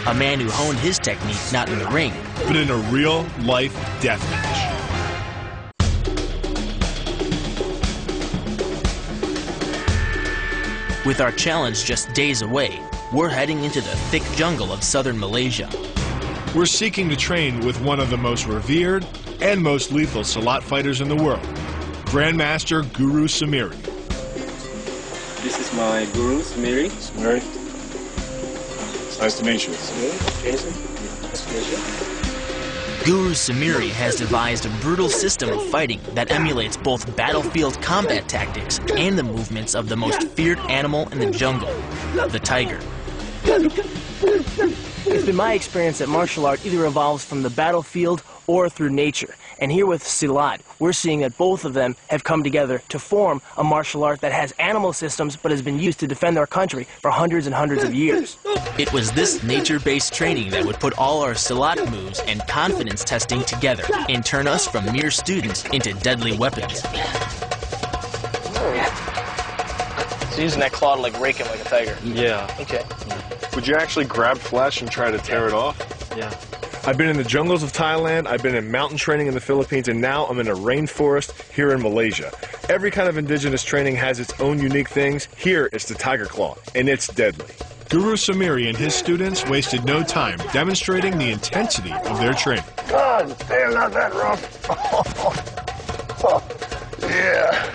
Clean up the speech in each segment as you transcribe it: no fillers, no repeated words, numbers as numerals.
a man who honed his technique not in the ring, but in a real-life death match. With our challenge just days away, we're heading into the thick jungle of southern Malaysia. We're seeking to train with one of the most revered and most lethal Silat fighters in the world, Grandmaster Guru Samiri. This is my guru, Samiri. Samiri. It's nice to meet you. Jason. Nice to meet you. Guru Samiri has devised a brutal system of fighting that emulates both battlefield combat tactics and the movements of the most feared animal in the jungle, the tiger. It's been my experience that martial art either evolves from the battlefield or through nature. And here with Silat, we're seeing that both of them have come together to form a martial art that has animal systems but has been used to defend our country for hundreds and hundreds of years. It was this nature-based training that would put all our Silat moves and confidence testing together and turn us from mere students into deadly weapons. So using that claw to like rake him like a tiger? Yeah. Okay. Would you actually grab flesh and try to tear it off? Yeah. I've been in the jungles of Thailand, I've been in mountain training in the Philippines, and now I'm in a rainforest here in Malaysia. Every kind of indigenous training has its own unique things. Here, it's the tiger claw, and it's deadly. Guru Samiri and his students wasted no time demonstrating the intensity of their training. God, they're not that rough. Yeah.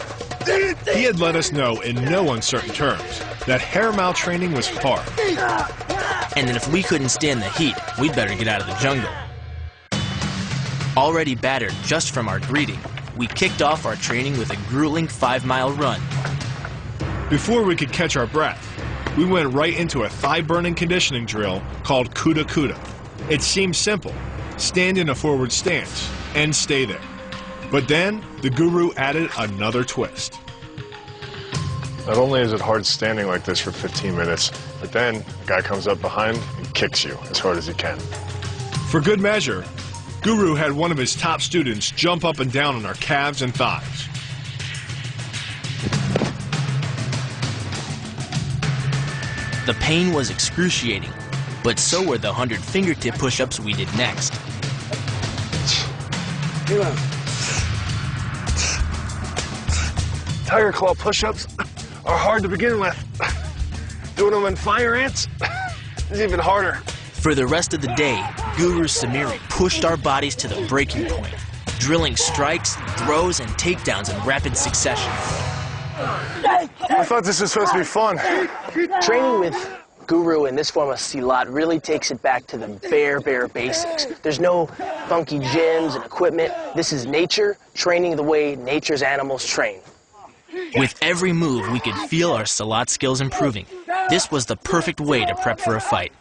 He had let us know in no uncertain terms that hair-mouth training was hard. And that if we couldn't stand the heat, we'd better get out of the jungle. Already battered just from our greeting, we kicked off our training with a grueling 5-mile run. Before we could catch our breath, we went right into a thigh-burning conditioning drill called kuda kuda. It seemed simple. Stand in a forward stance and stay there. But then, the guru added another twist. Not only is it hard standing like this for 15 minutes, but then a guy comes up behind and kicks you as hard as he can. For good measure, Guru had one of his top students jump up and down on our calves and thighs. The pain was excruciating, but so were the 100 fingertip push-ups we did next. Tiger claw push-ups are hard to begin with. Doing them in fire ants is even harder. For the rest of the day, Guru Samiri pushed our bodies to the breaking point, drilling strikes, throws, and takedowns in rapid succession. I thought this was supposed to be fun. Training with Guru in this form of Silat really takes it back to the bare basics. There's no funky gyms and equipment. This is nature training the way nature's animals train. With every move, we could feel our Silat skills improving. This was the perfect way to prep for a fight.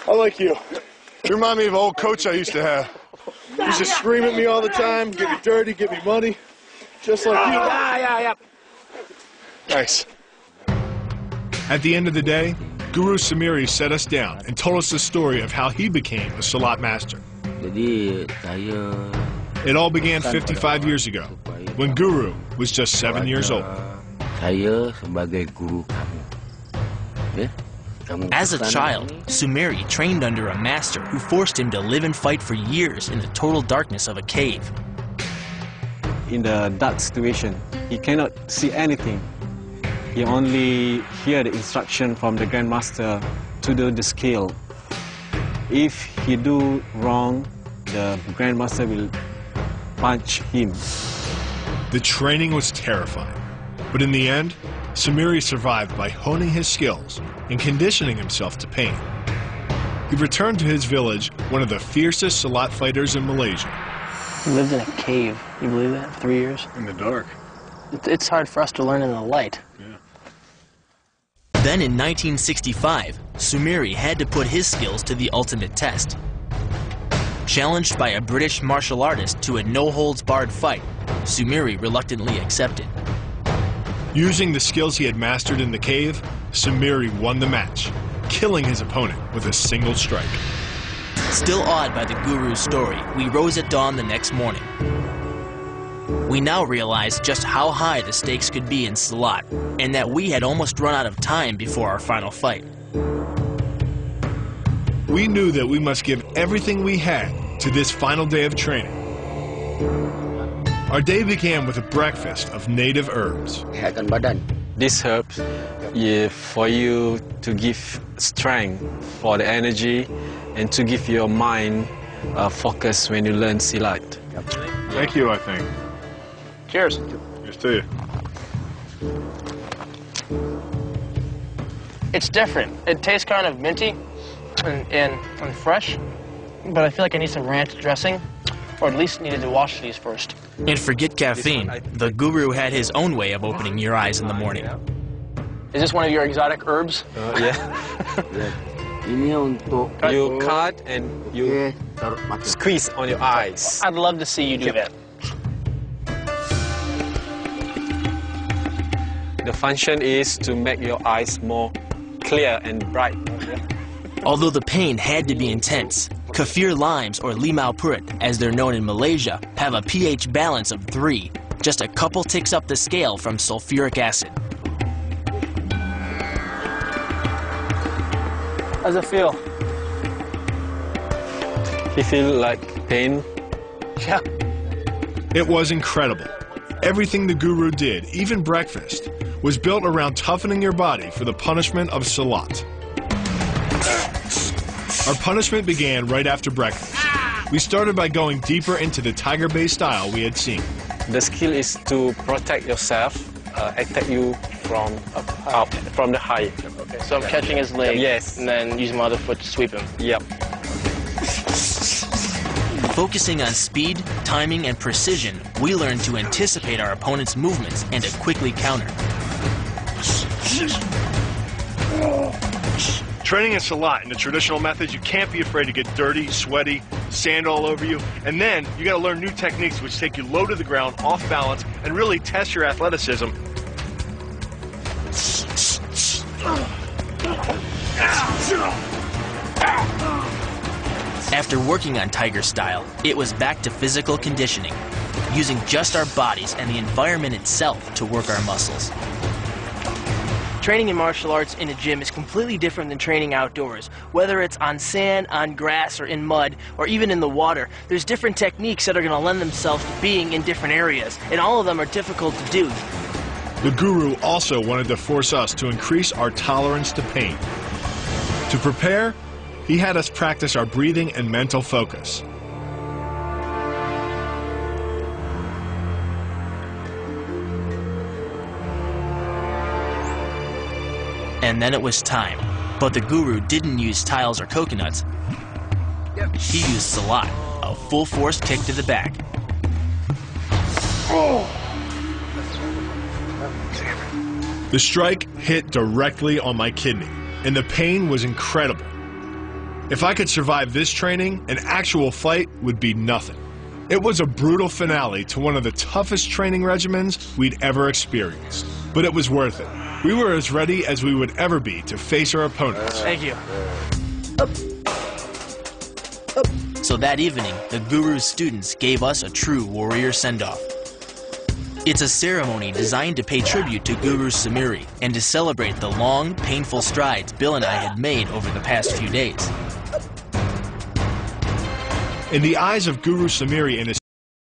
I like you. You remind me of an old coach I used to have. He used to scream at me all the time, get me dirty, get me money. Just like you. Yeah. Nice. At the end of the day, Guru Samiri set us down and told us the story of how he became a Silat master. It all began 55 years ago, when Guru was just 7 years old. As a child, Samiri trained under a master who forced him to live and fight for years in the total darkness of a cave. In the dark situation, he cannot see anything. He only hear the instruction from the Grandmaster to do the skill. If he do wrong, the Grandmaster will punch him. The training was terrifying, but in the end, Samiri survived by honing his skills and conditioning himself to pain. He returned to his village, one of the fiercest Silat fighters in Malaysia. We lived in a cave. You believe that? 3 years. In the dark. It's hard for us to learn in the light. Yeah. Then in 1965, Samiri had to put his skills to the ultimate test. Challenged by a British martial artist to a no-holds-barred fight, Samiri reluctantly accepted. Using the skills he had mastered in the cave, Samiri won the match, killing his opponent with a single strike. Still awed by the Guru's story, we rose at dawn the next morning. We now realize just how high the stakes could be in Silat, and that we had almost run out of time before our final fight. We knew that we must give everything we had to this final day of training. Our day began with a breakfast of native herbs. These herbs for you to give strength for the energy and to give your mind focus when you learn Silat. Thank you, I think. Cheers. Cheers to you. It's different. It tastes kind of minty and fresh, but I feel like I need some ranch dressing, or at least needed to wash these first. And forget caffeine. The guru had his own way of opening your eyes in the morning. Is this one of your exotic herbs? Yeah. You cut and you squeeze on your eyes. I'd love to see you do that. The function is to make your eyes more clear and bright. Although the pain had to be intense, kaffir limes, or limau purut, as they're known in Malaysia, have a pH balance of 3, just a couple ticks up the scale from sulfuric acid. How's it feel? You feel like pain? Yeah. It was incredible. Everything the guru did, even breakfast, was built around toughening your body for the punishment of Silat. Our punishment began right after breakfast. We started by going deeper into the Tiger Bay style we had seen. The skill is to protect yourself, attack you from up, from the height. Okay, so I'm catching his leg, yes, and then using my other foot to sweep him. Yep. Focusing on speed, timing, and precision, we learned to anticipate our opponent's movements and to quickly counter. Training in Silat in the traditional methods, you can't be afraid to get dirty, sweaty, sand all over you, and then you got to learn new techniques which take you low to the ground, off balance, and really test your athleticism. After working on Tiger style, it was back to physical conditioning, using just our bodies and the environment itself to work our muscles. Training in martial arts in a gym is completely different than training outdoors. Whether it's on sand, on grass, or in mud, or even in the water, there's different techniques that are going to lend themselves to being in different areas, and all of them are difficult to do. The guru also wanted to force us to increase our tolerance to pain. To prepare, he had us practice our breathing and mental focus. And then it was time. But the guru didn't use tiles or coconuts. He used Silat, a full-force kick to the back. The strike hit directly on my kidney, and the pain was incredible. If I could survive this training, an actual fight would be nothing. It was a brutal finale to one of the toughest training regimens we'd ever experienced. But it was worth it. We were as ready as we would ever be to face our opponents. Thank you. So that evening, the guru's students gave us a true warrior send-off. It's a ceremony designed to pay tribute to Guru Samiri and to celebrate the long, painful strides Bill and I had made over the past few days. In the eyes of Guru Samiri and his